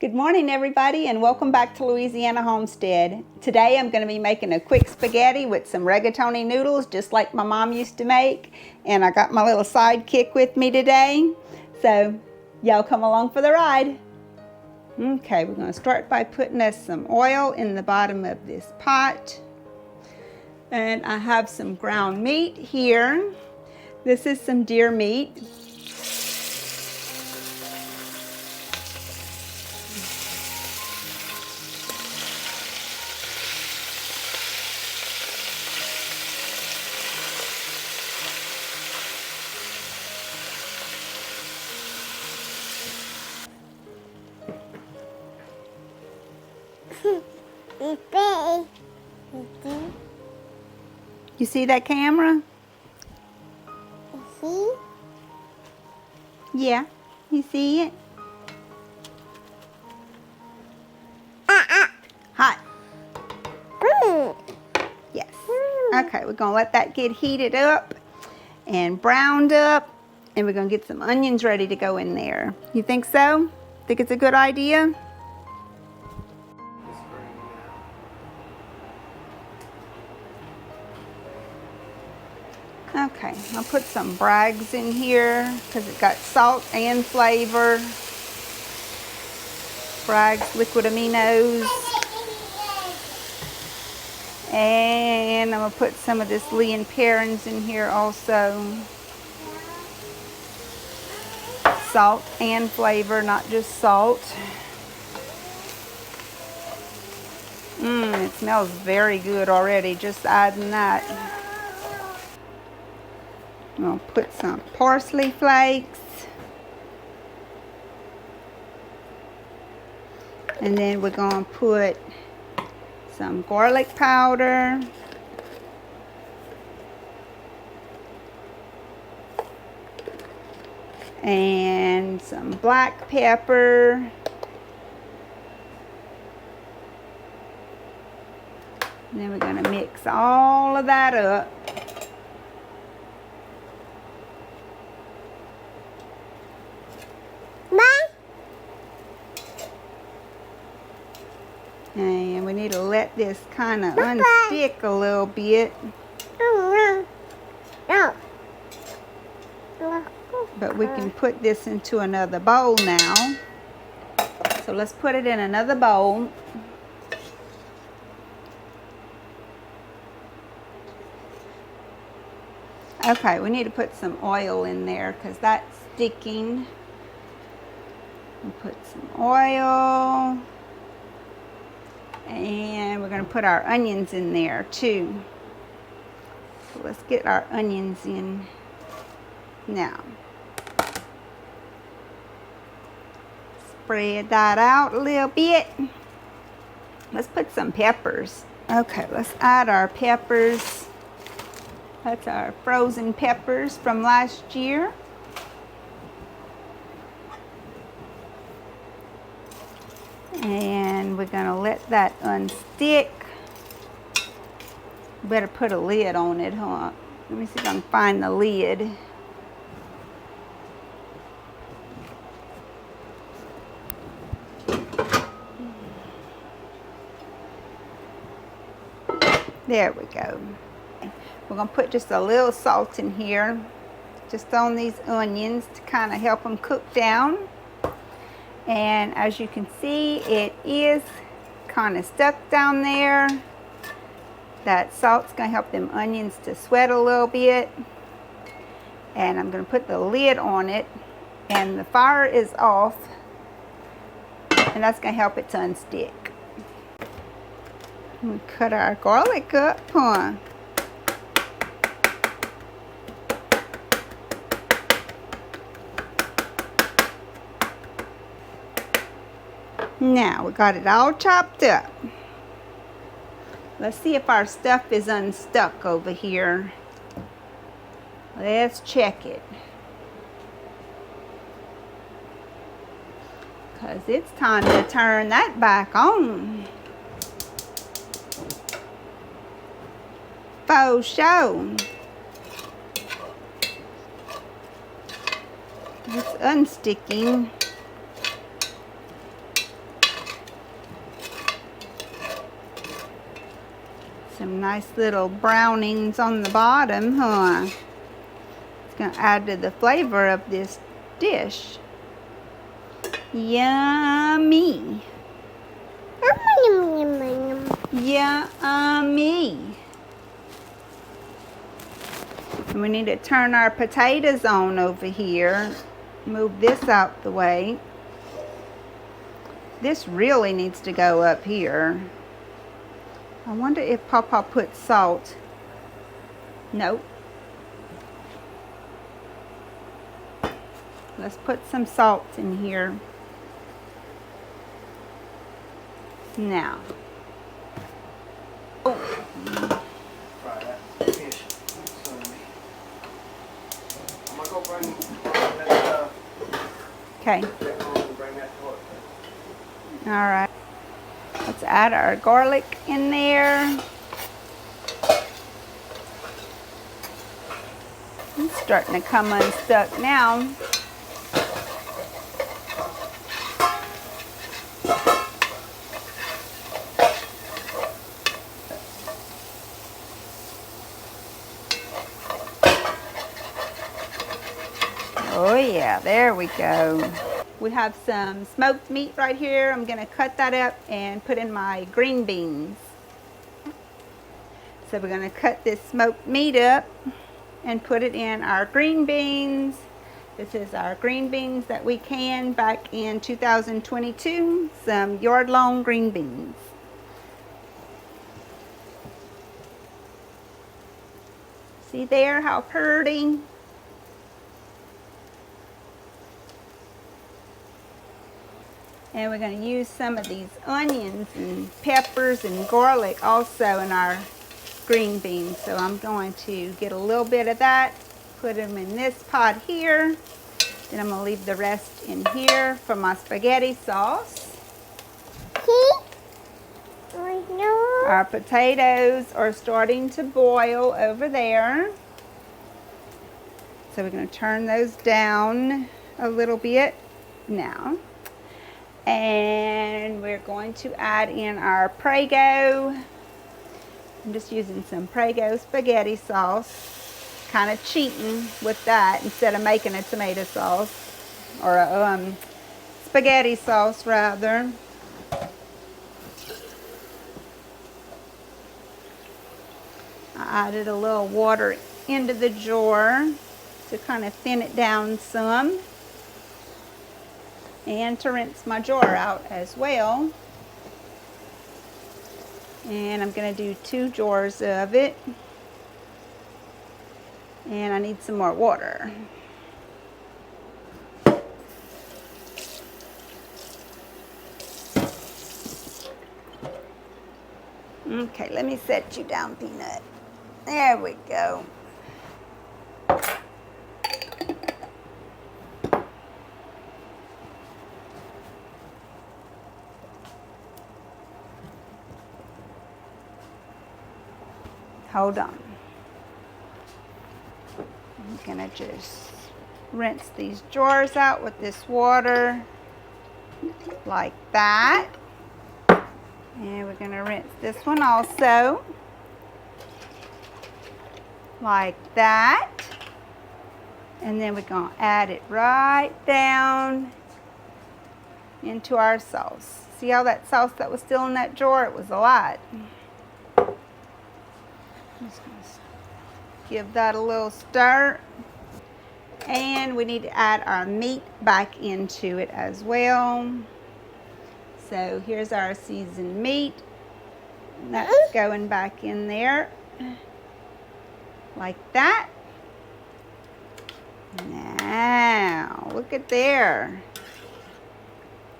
Good morning, everybody, and welcome back to Louisiana Homestead. Today I'm going to be making a quick spaghetti with some rigatoni noodles, just like my mom used to make. And I got my little sidekick with me today. So y'all come along for the ride. Okay, we're going to start by putting us some oil in the bottom of this pot. And I have some ground meat here. This is some deer meat. You see that camera? See? Yeah, you see it? Hot. Yes. Okay, we're gonna let that get heated up and browned up, and we're gonna get some onions ready to go in there. You think so? Think it's a good idea? Okay, I'll put some Bragg's in here because it got salt and flavor. Bragg's liquid aminos. And I'm going to put some of this Lee and Perrins in here also. Salt and flavor, not just salt. It smells very good already, just adding that. I'm going to put some parsley flakes. And then we're going to put some garlic powder. And some black pepper. And then we're going to mix all of that up. And we need to let this kind of unstick a little bit. But we can put this into another bowl now. So let's put it in another bowl. Okay, we need to put some oil in there because that's sticking. We'll put some oil. And we're going to put our onions in there too. So let's get our onions in now. Spread that out a little bit. Let's put some peppers. Okay, let's add our peppers. That's our frozen peppers from last year. And we're going to let that unstick. Better put a lid on it, huh? Let me see if I can find the lid. There we go. We're going to put just a little salt in here, just on these onions to kind of help them cook down. And as you can see, it is kind of stuck down there. That salt's going to help them onions to sweat a little bit. And I'm going to put the lid on it. And the fire is off. And that's going to help it to unstick. We cut our garlic up, huh? Now we got it all chopped up. Let's see if our stuff is unstuck over here. Let's check it. Because it's time to turn that back on. For sure. It's unsticking. Some nice little brownings on the bottom, huh? It's going to add to the flavor of this dish. Yummy. Yummy. And we need to turn our potatoes on over here. Move this out the way. This really needs to go up here. I wonder if Papa put salt. Nope. Let's put some salt in here. Now. Oh. Okay. All right. Let's add our garlic in there. It's starting to come unstuck now. Oh yeah, there we go. We have some smoked meat right here. I'm gonna cut that up and put in my green beans. So we're gonna cut this smoked meat up and put it in our green beans. This is our green beans that we canned back in 2022. Some yard-long green beans. See there how pretty? And we're going to use some of these onions and peppers and garlic also in our green beans. So I'm going to get a little bit of that, put them in this pot here. Then I'm going to leave the rest in here for my spaghetti sauce. Our potatoes are starting to boil over there. So we're going to turn those down a little bit now. And we're going to add in our Prego. I'm just using some Prego spaghetti sauce. Kind of cheating with that instead of making a tomato sauce. Or a spaghetti sauce rather. I added a little water into the jar to kind of thin it down some. And to rinse my jar out as well. And I'm going to do 2 jars of it. And I need some more water. Okay, let me set you down, Peanut. There we go. Hold on. I'm gonna just rinse these jars out with this water like that. And we're gonna rinse this one also like that. And then we're gonna add it right down into our sauce. See all that sauce that was still in that jar? It was a lot. Just gonna give that a little stir. And we need to add our meat back into it as well. So here's our seasoned meat. That's going back in there like that. Now, look at there.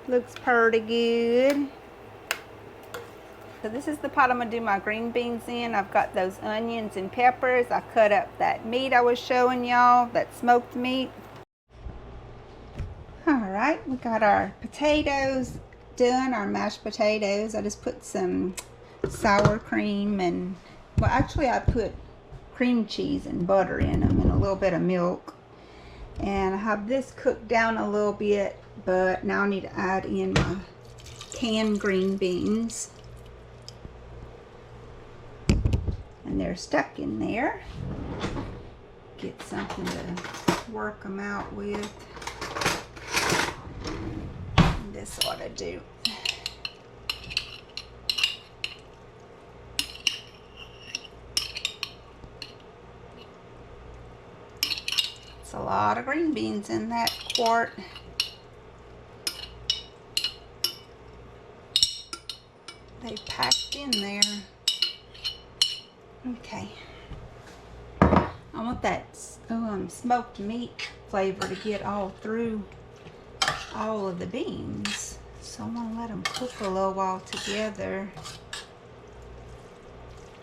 Looks pretty good. So this is the pot I'm going to do my green beans in. I've got those onions and peppers. I cut up that meat I was showing y'all, that smoked meat. Alright, we got our potatoes done, our mashed potatoes. I just put some sour cream and, well actually I put cream cheese and butter in them and a little bit of milk. And I have this cooked down a little bit, but now I need to add in my canned green beans. and they're stuck in there. Get something to work them out with. And this ought to do. It's a lot of green beans in that quart. They packed in there. Okay. I want that smoked meat flavor to get all through all of the beans. So I'm gonna let them cook a little while together.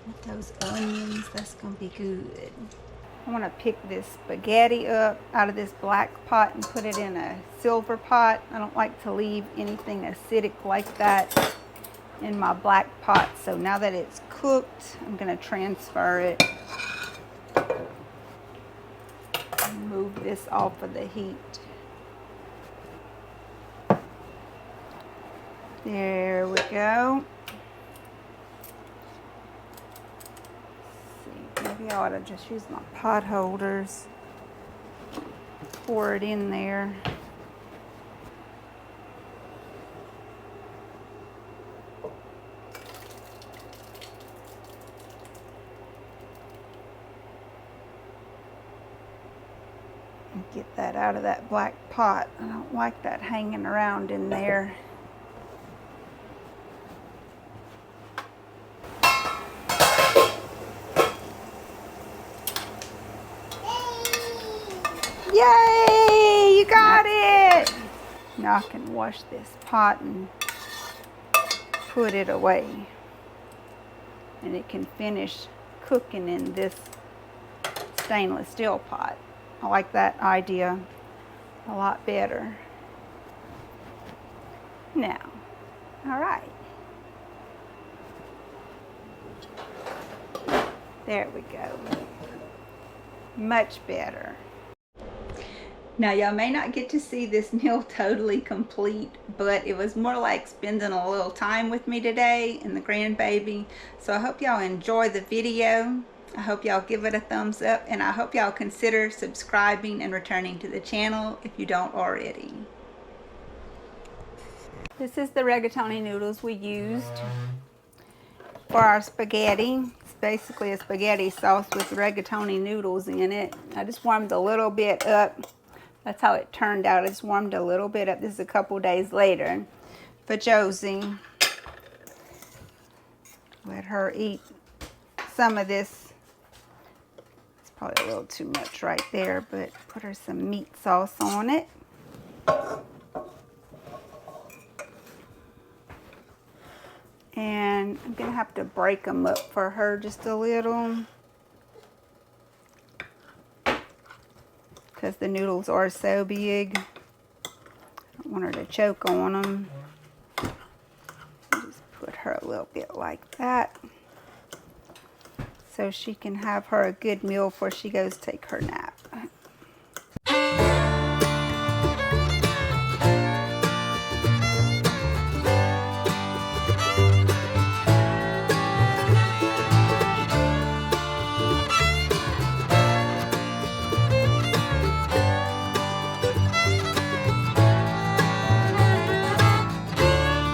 With those onions, that's gonna be good. I want to pick this spaghetti up out of this black pot and put it in a silver pot. I don't like to leave anything acidic like that in my black pot. So now that it's cooked, I'm going to transfer it. Move this off of the heat. There we go. Maybe I ought to just use my pot holders. Pour it in there. And get that out of that black pot. I don't like that hanging around in there. Yay! You got it! Now I can wash this pot and put it away. And it can finish cooking in this stainless steel pot. I like that idea a lot better. Now, all right. There we go. Much better. Now, y'all may not get to see this meal totally complete, but it was more like spending a little time with me today and the grandbaby. So I hope y'all enjoy the video. I hope y'all give it a thumbs up, and I hope y'all consider subscribing and returning to the channel if you don't already. This is the rigatoni noodles we used for our spaghetti. It's basically a spaghetti sauce with rigatoni noodles in it. I just warmed a little bit up. That's how it turned out. I just warmed a little bit up. This is a couple days later for Josie. Let her eat some of this. It's probably a little too much right there, but put her some meat sauce on it. And I'm going to have to break them up for her just a little, because the noodles are so big. I don't want her to choke on them. Just put her a little bit like that, so she can have her a good meal before she goes take her nap.